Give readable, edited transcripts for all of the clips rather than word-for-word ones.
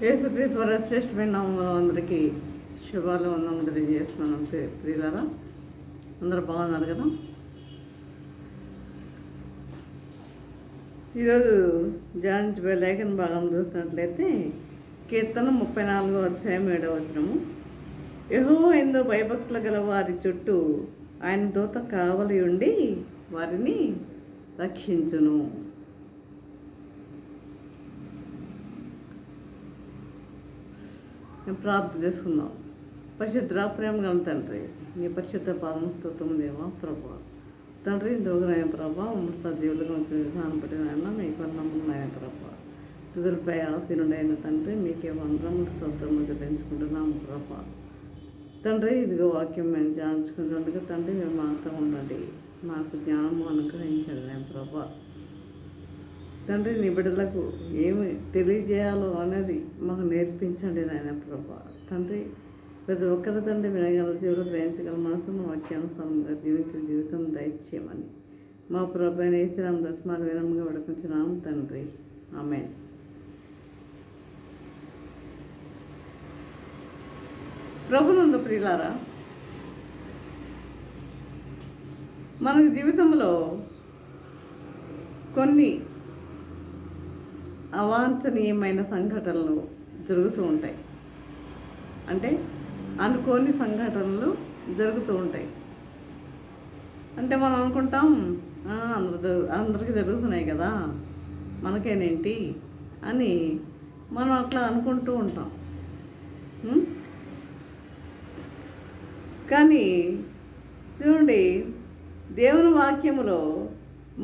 యేసుక్రీస్తు శ్రేష్టమైన నామములో అందరికీ శుభాలు వందనములు తెలియజేస్తున్నాను. ప్రియులారా, అందరూ బాగున్నారు కదా. ఈరోజు ధ్యానించబోయే లేఖన భాగం చూసినట్లయితే కీర్తన 34వ అధ్యాయం 7వ వచనము. యెహోవా యందు భయభక్తులు గల వారి చుట్టూ ఆయన దూత కావలి ఉండి వారిని రక్షించును. ప్రార్థన చేసుకుందాం. పరిశుద్ధ ప్రేమ గల తండ్రి, నీ పరిశుద్ధ పాదం స్తోత్రం దేవా ప్రభా. తండ్రి దోగునాయ ప్రభా, సజీవులుగా విధానం పట్టిన ఆయన మీకు నమ్మున్నాయ ప్రభా. తుదులపై ఆసీనుడైన తండ్రి మీకే వందరములు స్తోత్రములు చెల్లించుకుంటున్నాము ప్రభా. తండ్రి ఇదిగో వాక్యం మేము ధ్యానించుకుంటుండగా తండ్రి మేము మాతో ఉండండి, మాకు జ్ఞానము అనుగ్రహించండి నేను ప్రభా. తండ్రి నీ బిడ్డలకు ఏమి తెలియజేయాలో అనేది మాకు నేర్పించండి నాయన ప్రభా. తండ్రి ప్రతి ఒక్కరి తండ్రి వినగల జీవులు గ్రహించగల మనసును వాక్యానుసారంగా జీవించే జీవితం దయచేయమని మా ప్రభు యేసునామమున బ్రతిమాలు వినమ్రంగా విడిపించున్నాము తండ్రి, ఆమేన్. ప్రభునందు ప్రియులారా, మనకు జీవితంలో కొన్ని అవాంఛనీయమైన సంఘటనలు జరుగుతూ ఉంటాయి. అంటే అనుకోని సంఘటనలు జరుగుతూ ఉంటాయి. అంటే మనం అనుకుంటాం అందరికీ జరుగుతున్నాయి కదా, మనకేనేంటి అని మనం అట్లా అనుకుంటూ ఉంటాం. కానీ చూడండి, దేవుని వాక్యములో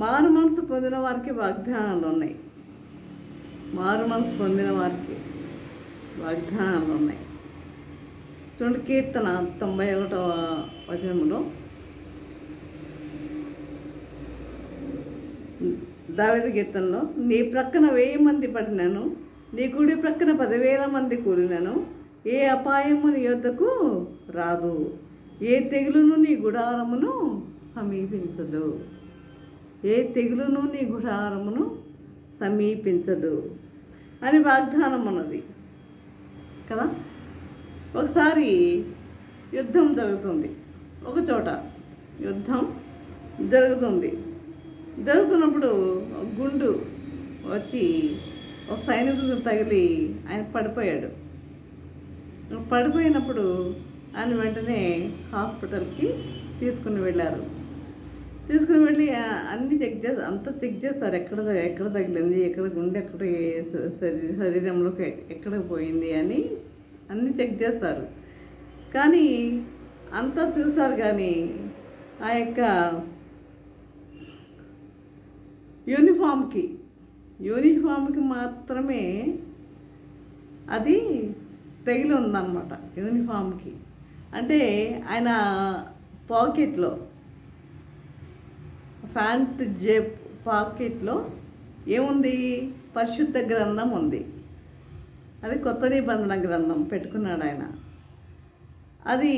మారు మనసు పొందిన వారికి వాగ్దానాలు ఉన్నాయి. మారు మనసు పొందిన వారికి వాగ్దానాలు ఉన్నాయి. చూడండి, కీర్తన 91వ వచనములో దావీదు కీర్తనలో, నీ ప్రక్కన 1000 మంది పడినను, నీ కుడి ప్రక్కన 10,000 మంది కూలినను, ఏ అపాయము నీ యొద్దకు రాదు, ఏ తెగులును నీ గుడారమును సమీపించదు. ఏ తెగులును నీ గుడారమును సమీపించదు అని వాగ్దానం ఉన్నది కదా. ఒకసారి యుద్ధం జరుగుతుంది, ఒక చోట యుద్ధం జరుగుతున్నప్పుడు గుండు వచ్చి ఒక సైనికుడికి తగిలి ఆయన పడిపోయినప్పుడు ఆయన వెంటనే హాస్పిటల్కి తీసుకుని వెళ్ళారు. తీసుకుని వెళ్ళి అన్నీ చెక్ చేస్తారు, ఎక్కడ తగిలింది, ఎక్కడ గుండె ఎక్కడ శరీరంలోకి ఎక్కడికి పోయింది అని అన్నీ చెక్ చేస్తారు. కానీ అంతా చూసారు, కానీ ఆ యొక్క యూనిఫామ్కి మాత్రమే అది తగిలి ఉందన్నమాట. యూనిఫామ్కి అంటే ఆయన పాకెట్లో, ప్యాంట్ జేబ్ పాకెట్లో ఏముంది, పరిశుద్ధ గ్రంథం ఉంది. అది కొత్త నిబంధన గ్రంథం పెట్టుకున్నాడు ఆయన. అది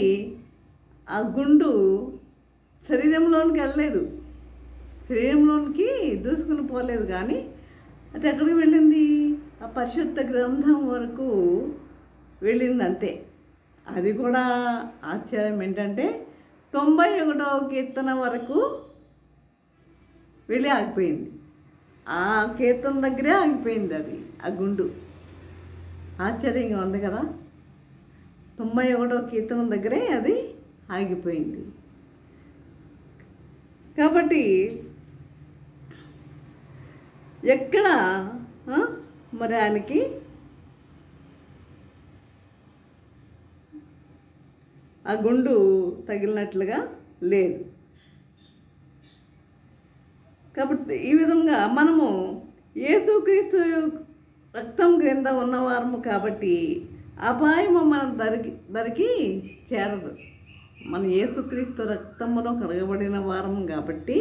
ఆ గుండు శరీరంలోనికి వెళ్ళలేదు, శరీరంలోనికి దూసుకుని పోలేదు, కానీ అది ఎక్కడికి వెళ్ళింది, ఆ పరిశుద్ధ గ్రంథం వరకు వెళ్ళింది అంతే. అది కూడా ఆశ్చర్యం ఏంటంటే 91వ కీర్తన వరకు వెళ్ళి ఆగిపోయింది. ఆ కీర్తన దగ్గరే ఆగిపోయింది అది, ఆ గుండు. ఆశ్చర్యంగా ఉంది కదా. 91వ కీర్తన దగ్గరే అది ఆగిపోయింది. కాబట్టి ఎక్కడ మరి ఆయనకి ఆ గుండు తగిలినట్లుగా లేదు. కాబట్టి ఈ విధంగా మనము యేసుక్రీస్తు రక్తం క్రింద ఉన్నవారము కాబట్టి అపాయము మన దరికి చేరదు. మన యేసుక్రీస్తు రక్తములో కడగబడిన వారము కాబట్టి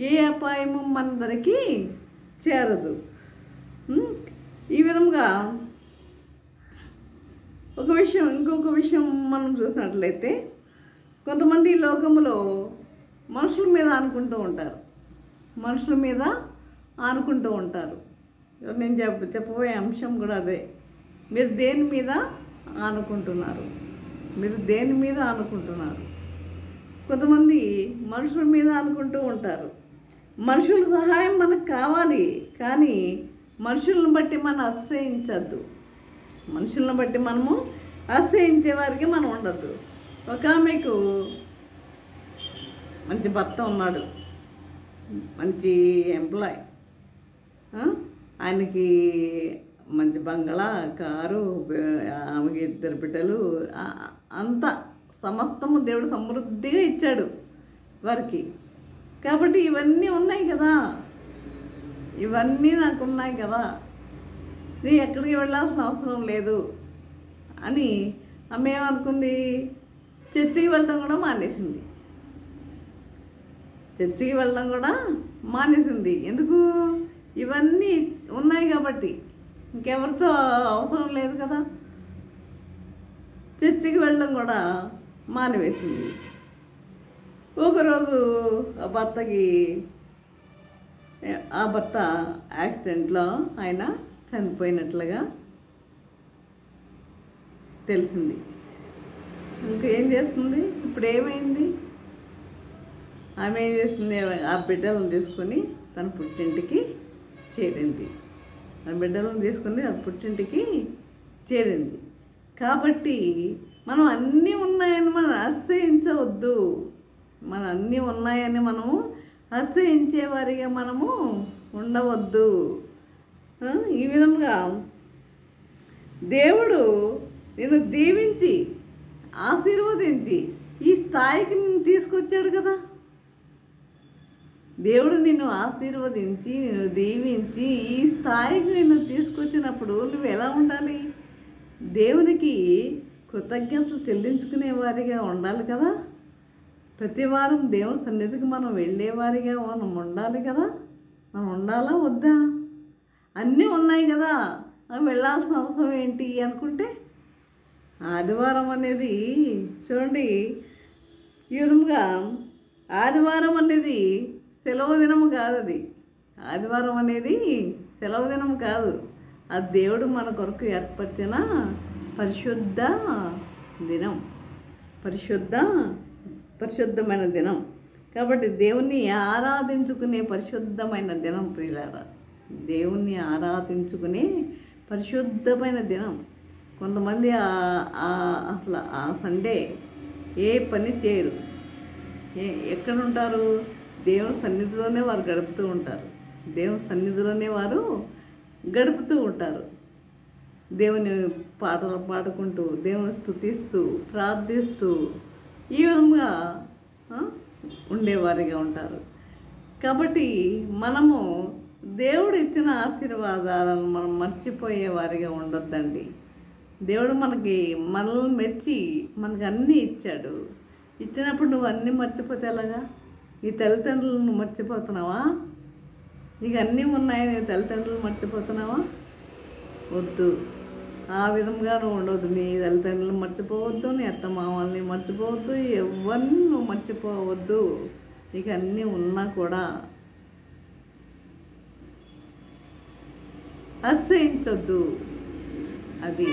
ఏ అపాయము మన దరికి చేరదు. ఈ విధంగా ఇంకొక విషయం మనం చూసినట్లయితే, కొంతమంది లోకములో మనుషుల మీద అనుకుంటూ ఉంటారు, మనుషుల మీద ఆనుకుంటూ ఉంటారు. నేను చెప్పబోయే అంశం కూడా అదే. మీరు దేని మీద ఆనుకుంటున్నారు? మీరు దేని మీద ఆనుకుంటున్నారు? కొంతమంది మనుషుల మీద అనుకుంటూ ఉంటారు. మనుషుల సహాయం మనకు కావాలి, కానీ మనుషులను బట్టి మనం అసహించద్దు. మనుషులను బట్టి మనము అసహించే వారికి మనం ఉండద్దు. ఒక ఆమెకు మంచి భర్త ఉన్నాడు, మంచి ఎంప్లాయ్, ఆయనకి మంచి బంగళా, కారు, ఆమెకి 2 బిడ్డలు, అంతా సమస్తము దేవుడు సమృద్ధిగా ఇచ్చాడు వారికి. కాబట్టి ఇవన్నీ ఉన్నాయి కదా, ఇవన్నీ నాకు ఉన్నాయి కదా, నీ ఎక్కడికి వెళ్ళాల్సిన అవసరం లేదు అని ఆమె ఏమనుకుంది? చర్చికి వెళ్ళడం కూడా మానేసింది. చర్చికి వెళ్ళడం కూడా మానేసింది. ఎందుకు? ఇవన్నీ ఉన్నాయి కాబట్టి, ఇంకెవరితో అవసరం లేదు కదా. చర్చికి వెళ్ళడం కూడా మానివేసింది. ఒకరోజు ఆ భర్త యాక్సిడెంట్లో ఆయన చనిపోయినట్లుగా తెలిసింది. ఇంకేం చేస్తుంది? ఇప్పుడు ఏమైంది? ఆమె ఏం చేస్తుంది? ఆ బిడ్డలను తీసుకొని తన పుట్టింటికి చేరింది. ఆ బిడ్డలను తీసుకుని ఆ పుట్టింటికి చేరింది. కాబట్టి మనం అన్నీ ఉన్నాయని మనం అసహించవద్దు. మన అన్నీ ఉన్నాయని మనము అసహించేవారిగా మనము ఉండవద్దు. ఈ విధంగా దేవుడు నిన్ను దీవించి ఆశీర్వదించి ఈ స్థాయికి నిన్ను తీసుకొచ్చాడు కదా. దేవుడు నిన్ను ఆశీర్వదించి నిన్ను దీవించి ఈ స్థాయికి నిన్ను తీసుకొచ్చినప్పుడు నువ్వు ఎలా ఉండాలి? దేవునికి కృతజ్ఞతలు చెల్లించుకునే వారిగా ఉండాలి కదా. ప్రతి వారం దేవుని సన్నిధికి మనం వెళ్ళేవారిగా మనం ఉండాలి కదా. మనం ఉండాలా వద్దా? అన్నీ ఉన్నాయి కదా, వెళ్ళాల్సిన అవసరం ఏంటి అనుకుంటే, ఆదివారం అనేది చూడండి, ఈ విధంగా ఆదివారం అనేది సెలవు దినము కాదు. అది ఆదివారం అనేది సెలవు దినం కాదు. అది దేవుడు మన కొరకు ఏర్పరిచిన పరిశుద్ధ దినం, పరిశుద్ధమైన దినం. కాబట్టి దేవుణ్ణి ఆరాధించుకునే పరిశుద్ధమైన దినం ప్రియులారా, దేవుణ్ణి ఆరాధించుకునే పరిశుద్ధమైన దినం. కొంతమంది అసలు ఆ సండే ఏ పని చేయరు. ఎక్కడ ఉంటారు? దేవుని సన్నిధిలోనే వారు గడుపుతూ ఉంటారు. దేవుని సన్నిధిలోనే వారు గడుపుతూ ఉంటారు. దేవుని పాటలు పాడుకుంటూ, దేవుని స్తుతిస్తూ, ప్రార్థిస్తూ ఈ విధంగా ఉండేవారిగా ఉంటారు. కాబట్టి మనము దేవుడు ఇచ్చిన ఆశీర్వాదాలను మనం మర్చిపోయేవారిగా ఉండొద్దండి. దేవుడు మనల్ని మెచ్చి మనకు అన్నీ ఇచ్చాడు. ఇచ్చినప్పుడు నువ్వు అన్నీ మర్చిపోతే ఎలాగా? నీ తల్లిదండ్రులను నువ్వు మర్చిపోతున్నావా? నీకు అన్నీ ఉన్నాయి, నీ తల్లిదండ్రులు మర్చిపోతున్నావా? వద్దు, ఆ విధంగా నువ్వు ఉండవద్దు. నీ తల్లిదండ్రులు మర్చిపోవద్దు, నీ అత్తమామల్ని మర్చిపోవద్దు, ఎవరిని నువ్వు మర్చిపోవద్దు. నీకు అన్నీ ఉన్నా కూడా అసహించొద్దు. అది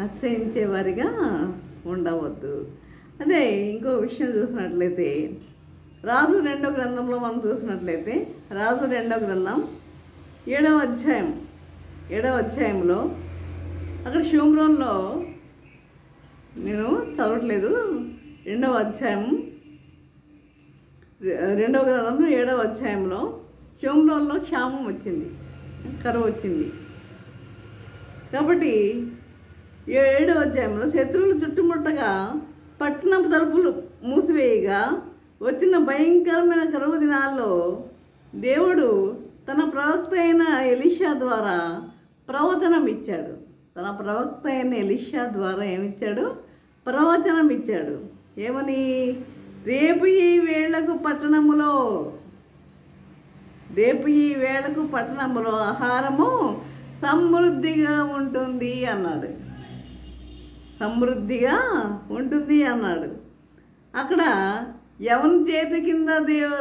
అసహించేవారిగా ఉండవద్దు. అదే ఇంకో విషయం చూసినట్లయితే, రాజు 2వ గ్రంథంలో మనం చూసినట్లయితే, రాజు 2వ గ్రంథం 7వ అధ్యాయంలో అక్కడ షోమ్రోన్లో, నేను చదవట్లేదు, 2వ అధ్యాయం 2వ గ్రంథంలో 7వ అధ్యాయంలో షోమ్రోన్లో క్షామం వచ్చింది, కరువు వచ్చింది. కాబట్టి 7వ అధ్యాయంలో శత్రువులు చుట్టుముట్టగా పట్టణపు తలుపులు మూసివేయగా వచ్చిన భయంకరమైన కరువు దినాల్లో దేవుడు తన ప్రవక్త అయిన ఎలీషా ద్వారా ప్రవచనం ఇచ్చాడు. ఏమిచ్చాడు? ప్రవచనం ఇచ్చాడు. ఏమని? రేపు ఈ వేళకు పట్టణములో ఆహారము సమృద్ధిగా ఉంటుంది అన్నాడు. అక్కడ ఎవరి చేతి కింద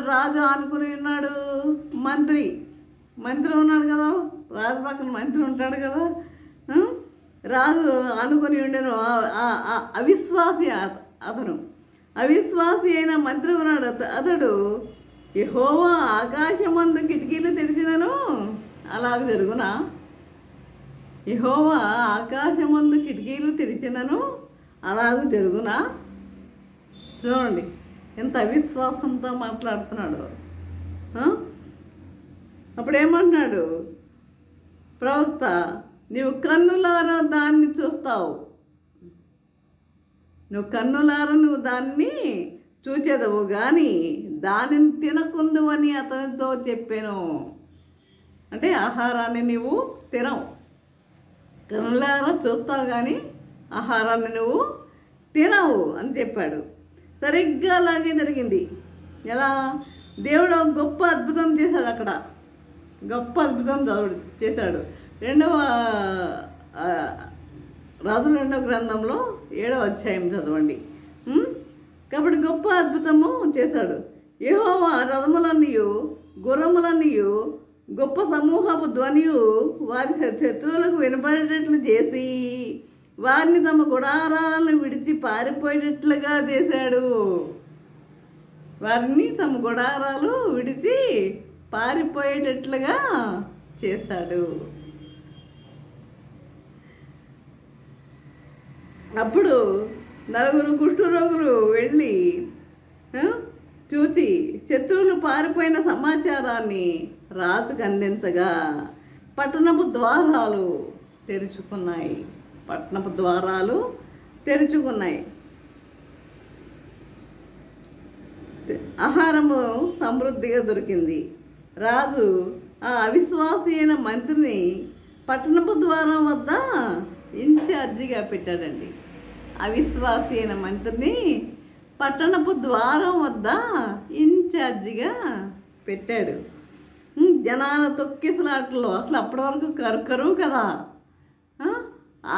రాజు ఆనుకుని ఉన్నాడు? మంత్రి ఉన్నాడు కదా, రాజు పక్కన మంత్రి ఉంటాడు కదా. రాజు ఆనుకొని ఉండెను. అవిశ్వాసి అతను, అవిశ్వాసి అయిన మంత్రి ఉన్నాడు. అతడు యెహోవా ఆకాశమందు కిటికీలు తెరిచినను అలాగ జరుగునా? యెహోవా ఆకాశమందు కిటికీలు తెరిచినను అలాగ జరుగునా? చూడండి ఎంత అవిశ్వాసంతో మాట్లాడుతున్నాడు. అప్పుడేమంటున్నాడు ప్రవక్త, నీవు కన్నులారా దాన్ని చూస్తావు, నువ్వు దాన్ని చూచేదవు కానీ దానిని తినకుందు అని అతనితో చెప్పాను. అంటే ఆహారాన్ని నీవు తినవు, కన్నులారా చూస్తావు కానీ ఆహారాన్ని నువ్వు తినవు అని చెప్పాడు. సరిగ్గా అలాగే జరిగింది. ఎలా? దేవుడు గొప్ప అద్భుతం చేశాడు. అక్కడ గొప్ప అద్భుతం చేశాడు. రాజుల 2వ గ్రంథంలో 7వ అధ్యాయం చదవండి. కాబట్టి గొప్ప అద్భుతము చేశాడు. యెహోవా రథములన్నీయు గుర్రములన్నీయు గొప్ప సమూహపు ధ్వనియు వారి శత్రువులకు వినపడేటట్లు చేసి వారిని తమ గుడారాలను విడిచి పారిపోయేటట్లుగా చేశాడు. వారిని తమ గుడారాలు విడిచి పారిపోయేటట్లుగా చేశాడు. అప్పుడు 4 కుష్ఠరోగులు వెళ్ళి చూచి శత్రువులు పారిపోయిన సమాచారాన్ని రాజుకు అందించగా పట్టణపు ద్వారాలు తెరుచుకున్నాయి. పట్టణపు ద్వారాలు తెరుచుకున్నాయి. ఆహారము సమృద్ధిగా దొరికింది. రాజు ఆ అవిశ్వాసి అయిన మంత్రిని పట్టణపు ద్వారం వద్ద ఇన్ఛార్జిగా పెట్టాడండి. అవిశ్వాసి అయిన మంత్రిని పట్టణపు ద్వారం వద్ద ఇన్ఛార్జిగా పెట్టాడు. జనాల తొక్కిసలాటలో అసలు అప్పటి వరకు కరువు కదా.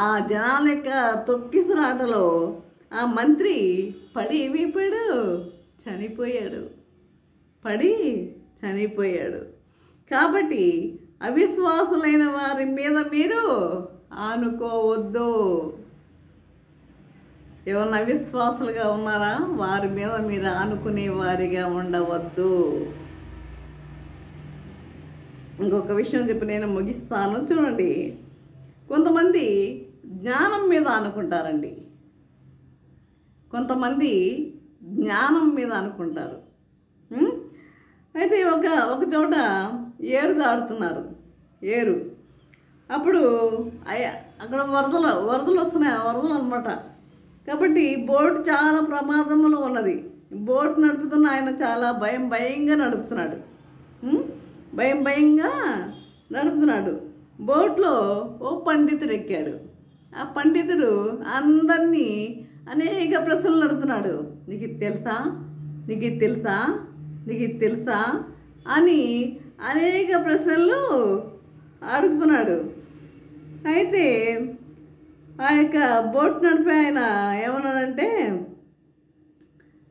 ఆ జనాల యొక్క తొక్కిసలాటలో ఆ మంత్రి పడి ఏమైపోయాడు? చనిపోయాడు. కాబట్టి అవిశ్వాసులైన వారి మీద మీరు ఆనుకోవద్దు. ఏమన్నా అవిశ్వాసులుగా ఉన్నారా? వారి మీద మీరు ఆనుకునే వారిగా ఉండవద్దు. ఇంకొక విషయం చెప్పి నేను ముగిస్తాను. చూడండి, కొంతమంది జ్ఞానం మీద ఆనుకుంటారండి. కొంతమంది జ్ఞానం మీద అనుకుంటారు. అయితే ఒక చోట ఏరు దాడుతున్నారు. అప్పుడు అక్కడ వరదలు వస్తున్నాయి. వరదలు అనమాట. కాబట్టి బోట్ చాలా ప్రమాదంలో ఉన్నది. బోట్ నడుపుతున్న ఆయన చాలా భయంగా నడుపుతున్నాడు. భయంగా నడుపుతున్నాడు. బోట్లో ఓ పండితుడు ఎక్కాడు. ఆ పండితుడు అందరినీ అనేక ప్రశ్నలు అడుగుతున్నాడు. నీకు ఇది తెలుసా, నీకు ఇది తెలుసా, నీకు ఇది తెలుసా అని అనేక ప్రశ్నలు అడుగుతున్నాడు. అయితే ఆ యొక్క బోట్ నడిపే ఆయన ఏమన్నాడంటే,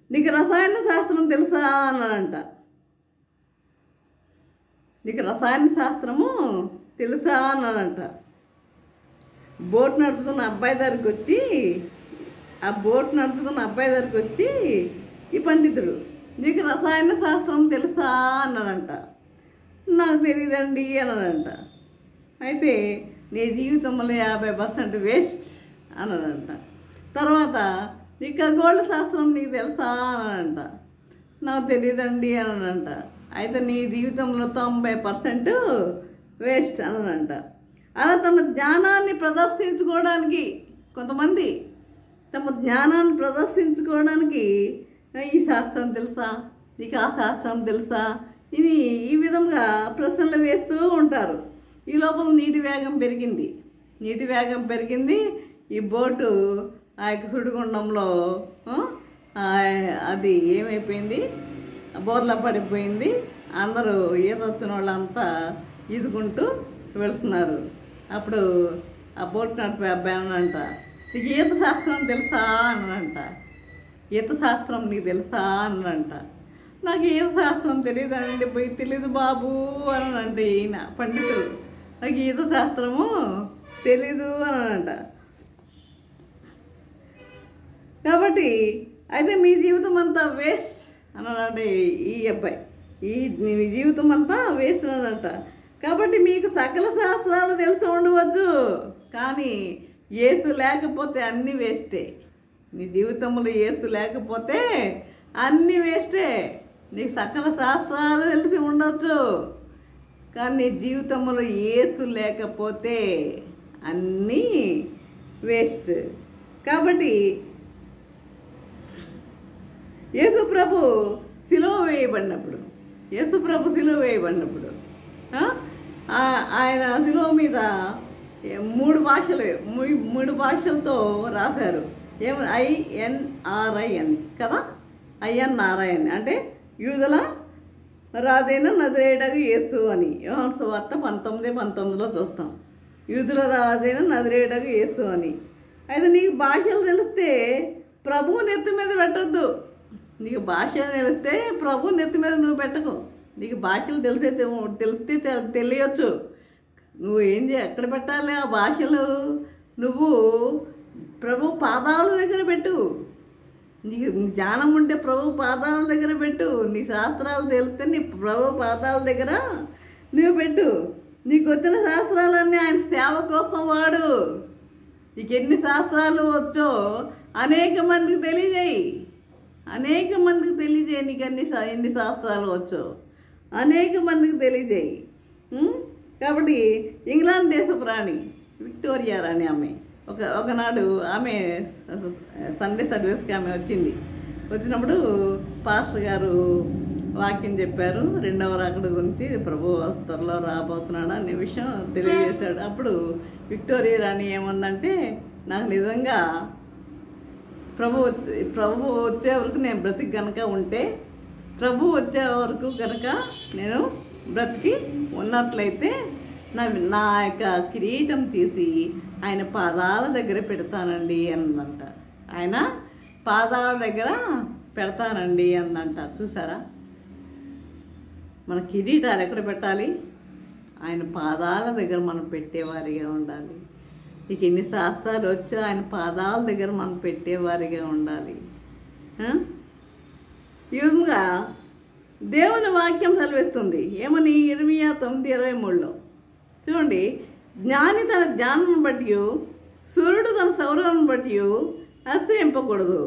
నీకు రసాయన శాస్త్రం తెలుసా అన్నాడంట. నీకు రసాయన శాస్త్రము తెలుసా అన్నాడంట. బోట్ నడుపుతున్న అబ్బాయి దగ్గరికి వచ్చి ఈ పండితుడు, నీకు రసాయన శాస్త్రం తెలుసా అన్నాడంట. నాకు తెలియదండి అన్నాడంట. అయితే నీ జీవితంలో 50% వేస్ట్ అన్నాడంట. తర్వాత నీకు ఖగోళ శాస్త్రం నీకు తెలుసా అన్నాడంట. నాకు తెలియదండి అన్నాడంట. అయితే నీ జీవితంలో 90% వేస్ట్ అన్నాడంట. అలా తన జ్ఞానాన్ని ప్రదర్శించుకోవడానికి కొంతమంది తమ జ్ఞానాన్ని ప్రదర్శించుకోవడానికి ఈ శాస్త్రం తెలుసా, నీకు ఆ శాస్త్రం తెలుసా, ఇది ఈ విధంగా ప్రశ్నలు వేస్తూ ఉంటారు. ఈ లోపల నీటి వేగం పెరిగింది. ఈ బోటు ఆ యొక్క సుడిగుండంలో అది ఏమైపోయింది, బోర్లా పడిపోయింది. అందరూ ఈదొచ్చిన వాళ్ళంతా ఈదుకుంటూ వెళ్తున్నారు. అప్పుడు ఆ బోట్ నడిపే అబ్బాయి అనంట, నీకు ఈత శాస్త్రం తెలుసా అనంట. ఈత శాస్త్రం నీకు తెలుసా అనంట. నాకు ఈత శాస్త్రం తెలీదు బాబు అనంటే ఈయన పండితుడు. నాకు ఈత శాస్త్రము తెలీదు అని అంట. కాబట్టి అయితే మీ జీవితం అంతా వేస్ట్ అన్నాడంటే ఈ అబ్బాయి, మీ జీవితం అంతా వేస్ట్ అన్నట. కాబట్టి మీకు సకల శాస్త్రాలు తెలిసి ఉండవచ్చు, కానీ యేసు లేకపోతే అన్నీ వేస్టే. నీ జీవితంలో యేసు లేకపోతే అన్నీ వేస్టే. నీకు సకల శాస్త్రాలు తెలిసి ఉండవచ్చు, కానీ నీ జీవితంలో యేసు లేకపోతే అన్నీ వేస్ట్. కాబట్టి యేసు ప్రభు సిలువ వేయబడినప్పుడు ఆయన సిలువ మీద మూడు భాషలతో రాశారు. INRIN కదా, INRIN అంటే యూదుల రాజైన నజరేయుడగు యేసు అని యోహాను సువార్త 19:19 చూస్తాం. యూదుల రాజైన నజరేయుడగు యేసు అని. అయితే నీకు భాషలు తెలిస్తే ప్రభువు నెత్తి మీద పెట్టొద్దు. నీకు భాషలు తెలిస్తే ప్రభు నెత్తి మీద నువ్వు పెట్టకు. నీకు భాషలు తెలిస్తే తెలియచ్చు. నువ్వు ఏం ఎక్కడ పెట్టాలి ఆ భాషలు? నువ్వు ప్రభు పాదాల దగ్గర పెట్టు. నీకు జ్ఞానం ఉంటే ప్రభు పాదాల దగ్గర పెట్టు. నీ శాస్త్రాలు తెలిస్తే నీ ప్రభు పాదాల దగ్గర నువ్వు పెట్టు. నీకు వచ్చిన శాస్త్రాలన్నీ ఆయన సేవ కోసం వాడు. నీకు ఎన్ని శాస్త్రాలు వచ్చో అనేక మందికి తెలియజేయి. నీకు ఎన్ని శాస్త్రాలు వచ్చో అనేక మందికి తెలియజేయి. కాబట్టి ఇంగ్లాండ్ దేశపు రాణి విక్టోరియా రాణి ఆమె ఒకనాడు ఆమె సండే సర్వీస్కి ఆమె వచ్చినప్పుడు పాస్టర్ గారు వాక్యం చెప్పారు. రెండవ రాకడ గురించి, ప్రభు త్వరలో రాబోతున్నాడు అనే విషయం తెలియజేశాడు. అప్పుడు విక్టోరియా రాణి ఏముందంటే, నాకు నిజంగా ప్రభు వచ్చే వరకు నేను బ్రతికి కనుక ఉంటే, ప్రభు వచ్చే వరకు కనుక నేను బ్రతికి ఉన్నట్లయితే నా యొక్క కిరీటం తీసి ఆయన పాదాల దగ్గర పెడతానండి అందంట. ఆయన పాదాల దగ్గర పెడతానండి అందంట. చూసారా, మన కిరీటాలు ఎక్కడ పెట్టాలి? ఆయన పాదాల దగ్గర మనం పెట్టేవారిగా ఉండాలి. నీకు ఎన్ని శాస్త్రాలు వచ్చో ఆయన పాదాల దగ్గర మనం పెట్టేవారిగా ఉండాలి. ఈ విధంగా దేవుని వాక్యం సెలవిస్తుంది. ఏమని? ఇర్మియా 9:23 చూడండి. జ్ఞాని తన జ్ఞానం బట్టి, సూర్యుడు తన సౌరను బట్టి అసహ్యింపకూడదు.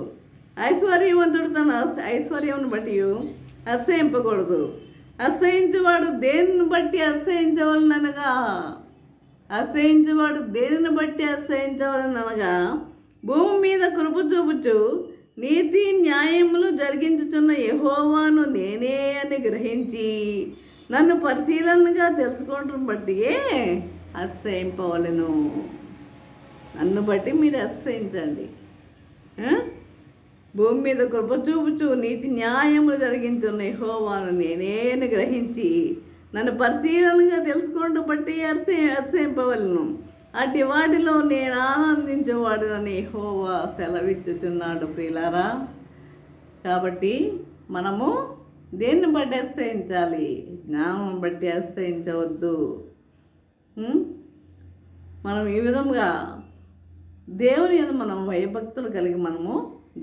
ఐశ్వర్యవంతుడు తన ఐశ్వర్యం బట్టి అసహ్యింపకూడదు. అసహించేవాడు దేనిని బట్టి అసహించవలనగా భూమి మీద కృప చూపుచు నీతి న్యాయములు జరిగించుచున్న యెహోవాను నేనే అని గ్రహించి నన్ను పరిశీలనగా తెలుసుకోవడం బట్టియే అసహింపవలను. నన్ను బట్టి మీరు అసహించండి. భూమి మీద కృప చూపుచు నీతి న్యాయములు జరిగించున్న యెహోవాను నేనే అని గ్రహించి నన్ను పరిశీలనగా తెలుసుకోవడం బట్టి అసహింపవలను. అట్టి వాటిలో నేను ఆనందించేవాడునని యెహోవా సెలవిచ్చుచున్నాడు. ప్రియులారా, కాబట్టి మనము దేన్ని బట్టి అసహించాలి? జ్ఞానం బట్టి అసహించవద్దు. మనం ఈ విధంగా దేవుని మీద మనం భయభక్తులు కలిగి మనము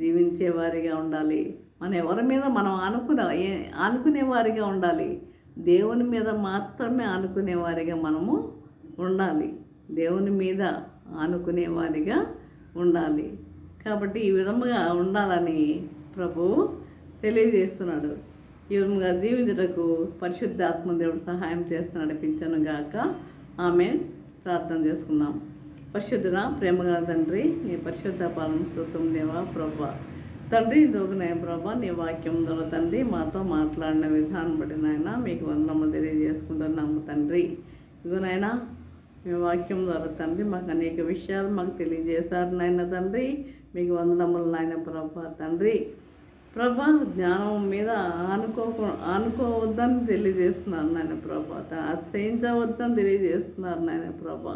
జీవించేవారిగా ఉండాలి. మన ఎవరి మీద మనం ఆనుకునేవారిగా ఉండాలి. దేవుని మీద మాత్రమే ఆనుకునేవారిగా మనము ఉండాలి. దేవుని మీద ఆనుకునేవారిగా ఉండాలి. కాబట్టి ఈ విధంగా ఉండాలని ప్రభువు తెలియజేస్తున్నాడు. ఈ విధంగా జీవించుటకు పరిశుద్ధాత్మ దేవుడు సహాయం చేస్తూ నడిపించను గాక. ఆమేన్. ప్రార్థన చేసుకుందాం. పరిశుద్ధుడ, ప్రేమగల తండ్రి, నీ పరిశుద్ధ పాలన స్తుతం దేవా. ప్రభా తండ్రి, దోగునాయ ప్రభా, నీ వాక్యం ద్వారా తండ్రి మాతో మాట్లాడిన విధానం బట్టి నాయన మీకు వందనములు తెలియజేసుకుంటున్నాము తండ్రి. ఇదిగోనైనా మీ వాక్యం ద్వారా తండ్రి మాకు అనేక విషయాలు మాకు తెలియజేశారు నాయన తండ్రి. మీకు వందనములు నాయన ప్రభా తండ్రి. ప్రభా జ్ఞానం మీద ఆనుకోవద్దని తెలియజేస్తున్నారు నాయన ప్రభా. అసహించవద్దని తెలియజేస్తున్నారు నాయన ప్రభా.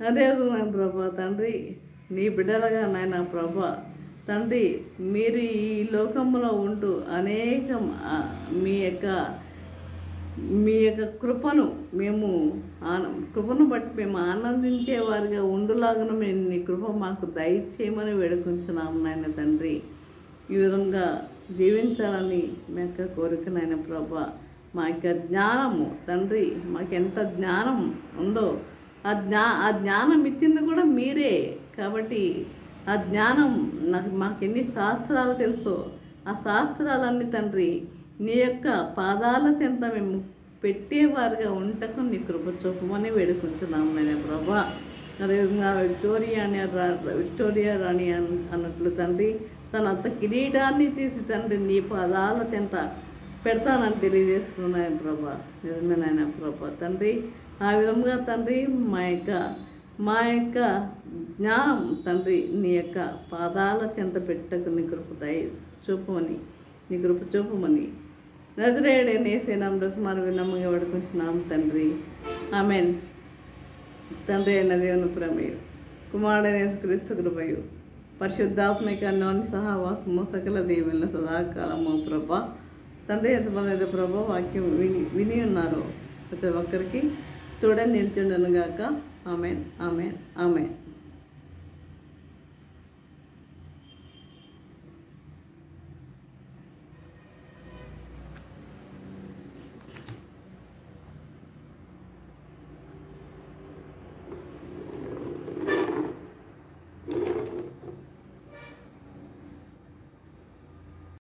అదే నాయన ప్రభా తండ్రి, నీ బిడ్డలుగా నాయన ప్రభా తండ్రి, మీరు ఈ లోకంలో ఉంటూ అనేక మీ యొక్క మీ యొక్క కృపను మేము కృపను బట్టి మేము ఆనందించే వారిగా ఉండులాగా మేము నీ కృప మాకు దయచేయమని వేడుకుంటున్నాము నాయన తండ్రి. ఈ విధంగా జీవించాలని మీ యొక్క కోరిక నాయన ప్రభా. మా యొక్క జ్ఞానము తండ్రి, మాకెంత జ్ఞానం ఉందో ఆ జ్ఞానం ఇచ్చింది కూడా మీరే కాబట్టి ఆ జ్ఞానం మాకెన్ని శాస్త్రాలు తెలుసో ఆ శాస్త్రాలన్నీ తండ్రి నీ యొక్క పాదాల చెంత మేము పెట్టేవారుగా ఉండటకు నీ కృప చూపమని వేడుకుంటున్నాము నాయన ప్రభా. అదేవిధంగా విక్టోరియా రాణి అన్నట్లు తండ్రి తన అంత కిరీటాన్ని తీసి తండ్రి నీ పాదాల చెంత పెడతానని తెలియజేస్తున్నాను ప్రభా. నిజమే నాయన ప్రభా తండ్రి. ఆ విధంగా తండ్రి మా యొక్క జ్ఞానం తండ్రి నీ యొక్క పాదాల చెంత పెట్టకు నీ కృప చూపమని నీ కృప చూపమని నజరేయుడైన యేసు నామములో మనం విన్నమ్ముగా వేడుకుంటున్నాము తండ్రి. ఆమేన్. తండ్రి అయిన దేవుని ప్రేమయు కుమారుడైన యేసుక్రీస్తు కృపయు పరిశుద్ధాత్మిక అన్యోన్య సహవాసము సకల దీవెనల సదాకాలము ప్రభా. తండ్రి ఎంతమంది అయితే ప్రభా వాక్యం విని ఉన్నారో ప్రతి ఒక్కరికి తోడని నిల్చుండను గాక. ఆమేన్, ఆమేన్, ఆమేన్.